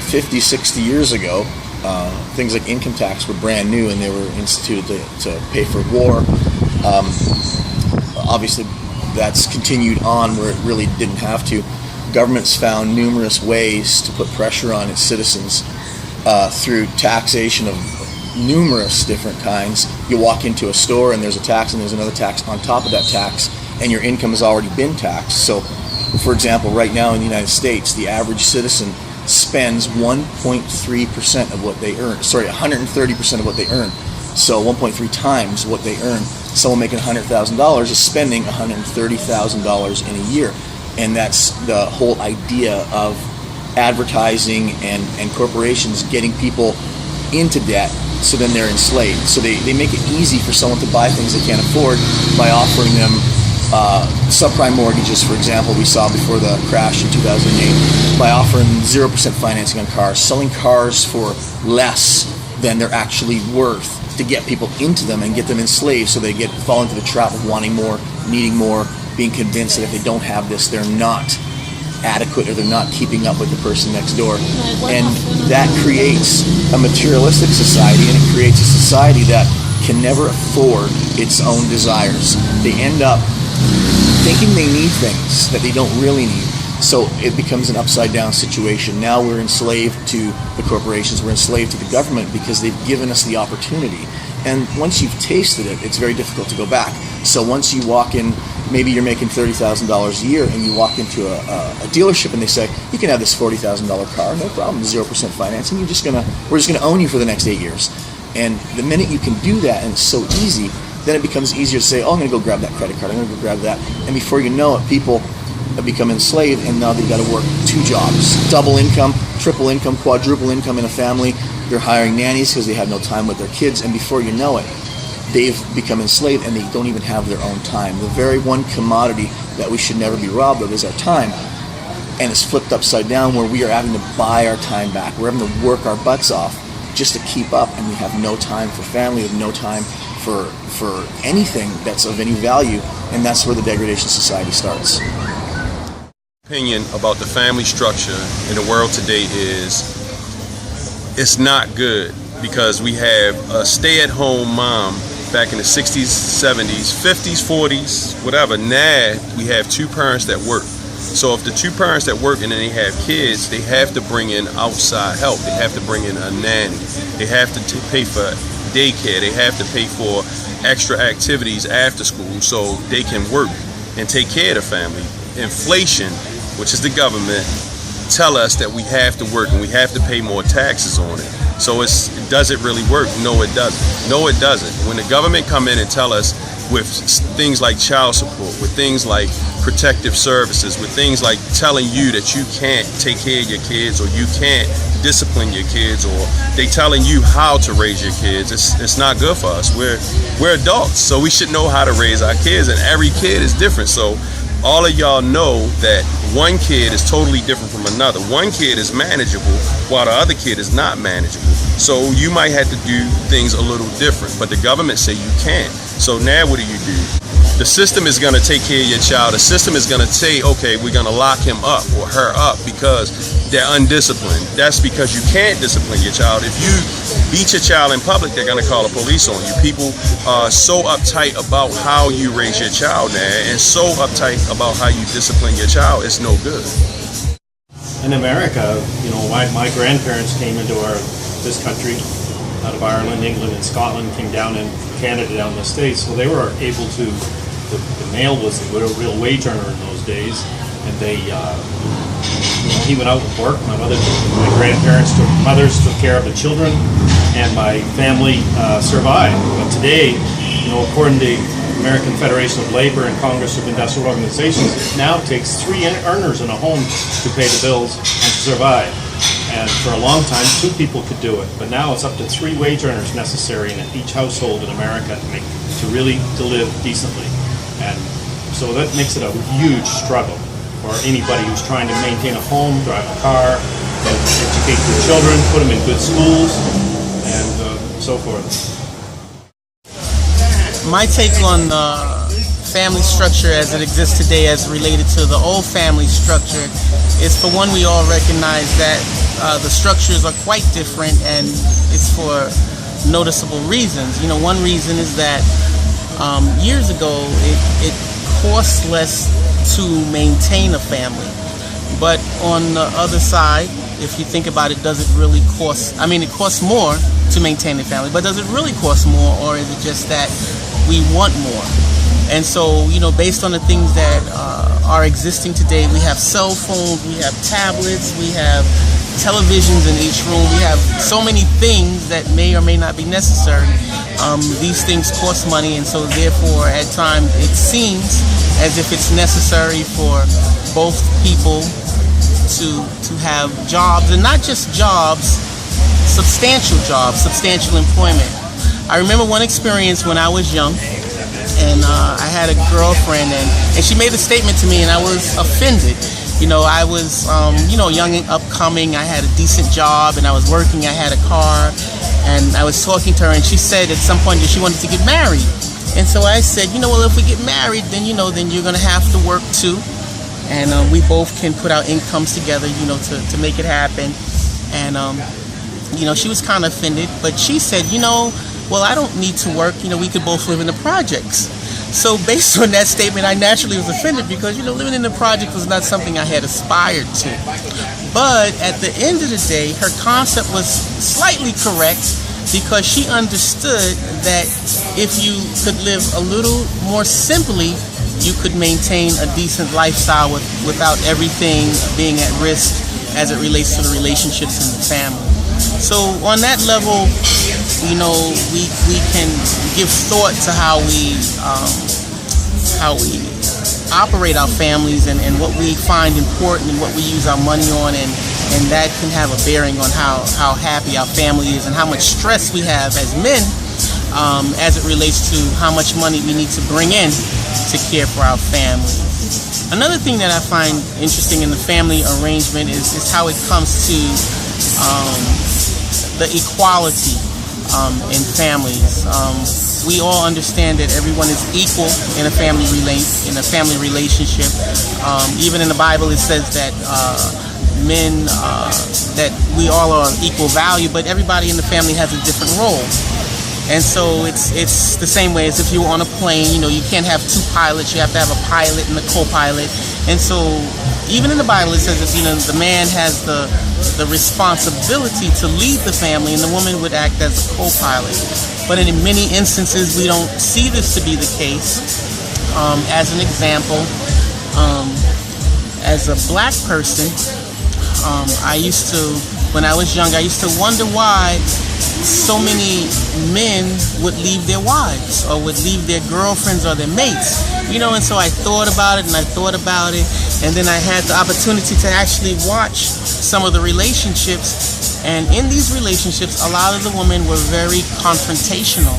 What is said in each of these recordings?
50, 60 years ago, things like income tax were brand new and they were instituted to pay for war. Obviously, that's continued on where it really didn't have to. Governments found numerous ways to put pressure on its citizens through taxation of numerous different kinds. You walk into a store and there's a tax and there's another tax on top of that tax, and your income has already been taxed. So, for example, right now in the United States, the average citizen spends 1.3% of what they earn. Sorry, 130% of what they earn. So 1.3 times what they earn. Someone making $100,000 is spending $130,000 in a year. And that's the whole idea of advertising and corporations getting people into debt, so then they're enslaved. So they make it easy for someone to buy things they can't afford by offering them subprime mortgages, for example, we saw before the crash in 2008, by offering 0% financing on cars, selling cars for less than they're actually worth to get people into them and get them enslaved, so they fall into the trap of wanting more, needing more, being convinced that if they don't have this, they're not adequate or they're not keeping up with the person next door. And that creates a materialistic society, and it creates a society that can never afford its own desires. They end up thinking they need things that they don't really need. So it becomes an upside down situation. Now we're enslaved to the corporations, we're enslaved to the government because they've given us the opportunity. And once you've tasted it, it's very difficult to go back. So once you walk in, maybe you're making $30,000 a year, and you walk into a dealership and they say, you can have this $40,000 car, no problem, 0% financing, we're just gonna own you for the next 8 years. And the minute you can do that, and it's so easy, then it becomes easier to say, oh, I'm gonna go grab that credit card, I'm gonna go grab that. And before you know it, people have become enslaved, and now they've got to work 2 jobs, double income, triple income, quadruple income in a family. They're hiring nannies because they have no time with their kids, and before you know it, they've become enslaved and they don't even have their own time. The very one commodity that we should never be robbed of is our time. And it's flipped upside down where we are having to buy our time back. We're having to work our butts off just to keep up, and we have no time for family, we have no time for anything that's of any value, and that's where the degradation society starts. Opinion about the family structure in the world today is it's not good, because we have a stay-at-home mom back in the 60s, 70s, 50s, 40s, whatever. Now we have 2 parents that work. So if the 2 parents that work and then they have kids, they have to bring in outside help. They have to bring in a nanny. They have to pay for daycare. They have to pay for extra activities after school so they can work and take care of the family. Inflation, which is the government, tell us that we have to work and we have to pay more taxes on it. So does it really work? No, it doesn't. No, it doesn't. When the government come in and tell us with things like child support, with things like protective services, with things like telling you that you can't take care of your kids or you can't discipline your kids, or they telling you how to raise your kids, it's not good for us. We're adults, so we should know how to raise our kids, and every kid is different. So all of y'all know that one kid is totally different from another. One kid is manageable while the other kid is not manageable. So you might have to do things a little different, but the government say you can't. So now what do? The system is going to take care of your child. The system is going to say, okay, we're going to lock him up or her up because they're undisciplined. That's because you can't discipline your child. If you beat your child in public, they're going to call the police on you. People are so uptight about how you raise your child now, and so uptight about how you discipline your child, it's no good. In America, you know, my grandparents came into this country out of Ireland, England, and Scotland, came down in Canada, down in the States, so they were able to, the male was a real wage earner in those days, and they, he went out and worked. My mothers took care of the children, and my family survived. But today, you know, according to the American Federation of Labor and Congress of Industrial Organizations, it now takes 3 earners in a home to pay the bills and to survive. And for a long time, 2 people could do it, but now it's up to 3 wage earners necessary in each household in America to live decently. And so that makes it a huge struggle for anybody who's trying to maintain a home, drive a car, educate their children, put them in good schools, and so forth. My take on family structure as it exists today as related to the old family structure is, for one, we all recognize that the structures are quite different, and it's for noticeable reasons. One reason is that years ago it costs less to maintain a family. But on the other side, if you think about it, does it really cost? It costs more to maintain a family, but does it really cost more, or is it just that we want more? And so, based on the things that are existing today, we have cell phones, we have tablets, we have televisions in each room, we have so many things that may or may not be necessary. These things cost money, and so therefore at times it seems as if it's necessary for both people to have jobs, and not just jobs, substantial employment. I remember one experience when I was young, and I had a girlfriend, and she made a statement to me, and I was offended. I was young and upcoming. I had a decent job, and I was working. I had a car, and I was talking to her, and she said at some point that she wanted to get married. And so I said, well, if we get married, then you're going to have to work too, and we both can put our incomes together, to make it happen. And she was kind of offended, but she said, well, I don't need to work. We could both live in the projects. So based on that statement, I naturally was offended because, living in the project was not something I had aspired to. But at the end of the day, her concept was slightly correct, because she understood that if you could live a little more simply, you could maintain a decent lifestyle without everything being at risk as it relates to the relationships in the family. So on that level, we can give thought to how we operate our families and what we find important and what we use our money on, and that can have a bearing on how happy our family is and how much stress we have as men as it relates to how much money we need to bring in to care for our family. Another thing that I find interesting in the family arrangement is how it comes to the equality in families. We all understand that everyone is equal in a family relationship. Even in the Bible, it says that men that we all are of equal value, but everybody in the family has a different role. And so it's the same way as if you were on a plane. You can't have two pilots. You have to have a pilot and a co-pilot. And so even in the Bible, it says that the man has the responsibility to lead the family, and the woman would act as a co-pilot. But in many instances, we don't see this to be the case. As an example, as a black person, when I was young, I used to wonder why so many men would leave their wives or would leave their girlfriends or their mates. And so I thought about it, and then I had the opportunity to actually watch some of the relationships. And in these relationships, a lot of the women were very confrontational.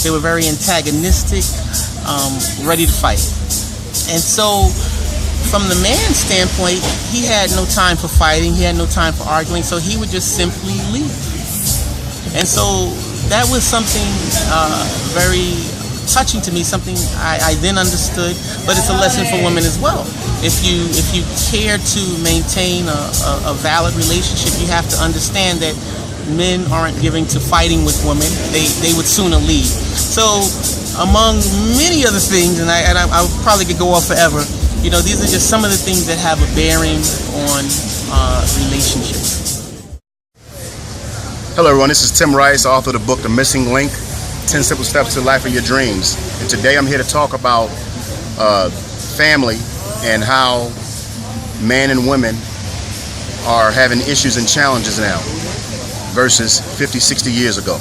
They were very antagonistic, ready to fight. And so from the man's standpoint, he had no time for fighting. He had no time for arguing. So he would just simply leave. And so that was something very touching to me, something I then understood, but it's a lesson for women as well. If you care to maintain a valid relationship, you have to understand that men aren't giving to fighting with women. They would sooner leave. So among many other things, and I probably could go on forever, these are just some of the things that have a bearing on relationships. Hello everyone, this is Tim Rice, author of the book The Missing Link, 10 Simple Steps to the Life of Your Dreams. And today I'm here to talk about family and how men and women are having issues and challenges now versus 50, 60 years ago.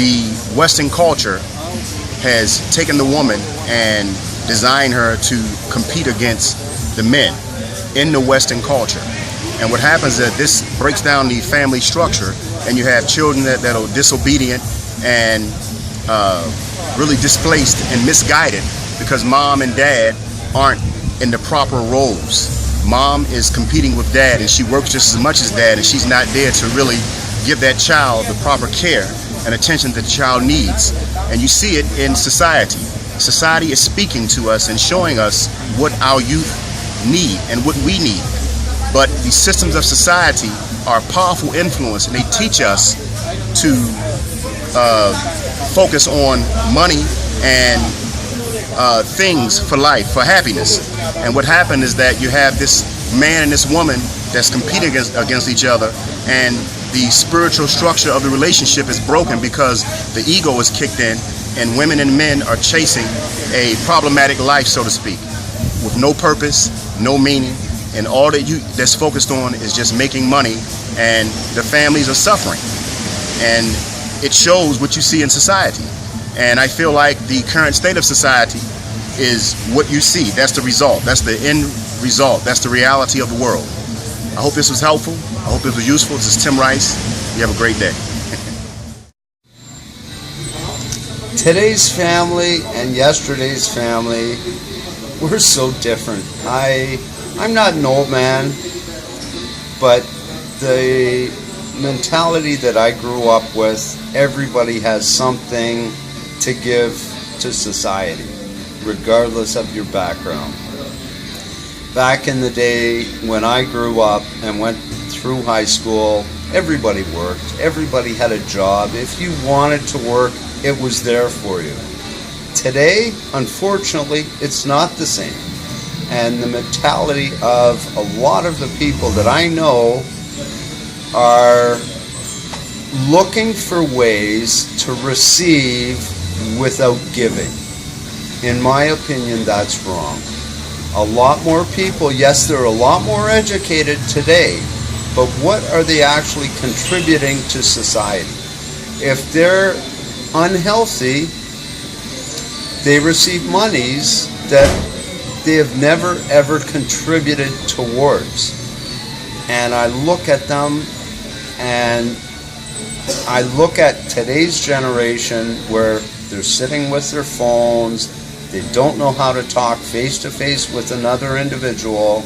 The Western culture has taken the woman and designed her to compete against the men in the Western culture. And what happens is that this breaks down the family structure, and you have children that are disobedient and really displaced and misguided because mom and dad aren't in the proper roles. Mom is competing with dad, and she works just as much as dad, and she's not there to really give that child the proper care and attention that the child needs. And you see it in society. society is speaking to us and showing us what our youth need and what we need. But the systems of society are a powerful influence, and they teach us to focus on money and things for life, for happiness. And what happened is that you have this man and this woman that's competing against each other, and the spiritual structure of the relationship is broken because the ego is kicked in, and women and men are chasing a problematic life, so to speak, with no purpose, no meaning, and all that's focused on is just making money, and the families are suffering. And it shows what you see in society. And I feel like the current state of society is what you see. That's the result. That's the end result. That's the reality of the world. I hope this was helpful. I hope this was useful. This is Tim Rice. You have a great day. Today's family and yesterday's family were so different. I'm not an old man, but the mentality that I grew up with, everybody has something to give to society, regardless of your background. Back in the day when I grew up and went through high school, everybody worked, everybody had a job. If you wanted to work, it was there for you. Today, unfortunately, it's not the same. And the mentality of a lot of the people that I know are looking for ways to receive without giving. In my opinion, that's wrong. A lot more people, yes, they're a lot more educated today, but what are they actually contributing to society? If they're unhealthy, they receive monies that they have never ever contributed towards. And I look at them and I look at today's generation where they're sitting with their phones, they don't know how to talk face to face with another individual.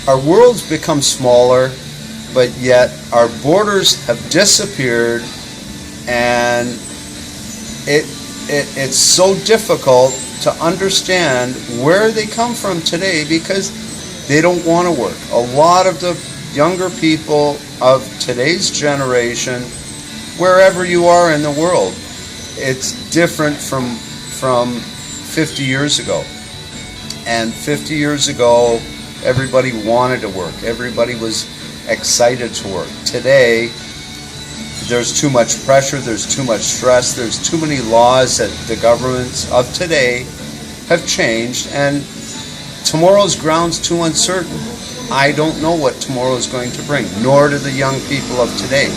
Our world's become smaller, but yet our borders have disappeared, and it's so difficult to understand where they come from today because they don't want to work. A lot of the younger people of today's generation, wherever you are in the world, it's different from 50 years ago. And 50 years ago, everybody wanted to work. Everybody was excited to work. Today, there's too much pressure, there's too much stress, there's too many laws that the governments of today have changed, and tomorrow's ground's too uncertain. I don't know what tomorrow is going to bring, nor do the young people of today.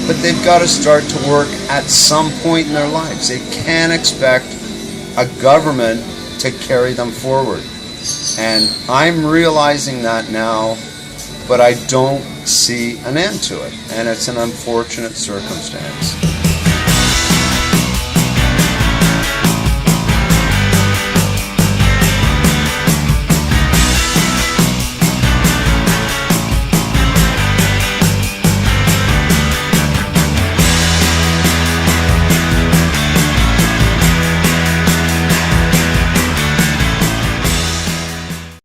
But they've got to start to work at some point in their lives. They can't expect a government to carry them forward. And I'm realizing that now, but I don't see an end to it. And it's an unfortunate circumstance.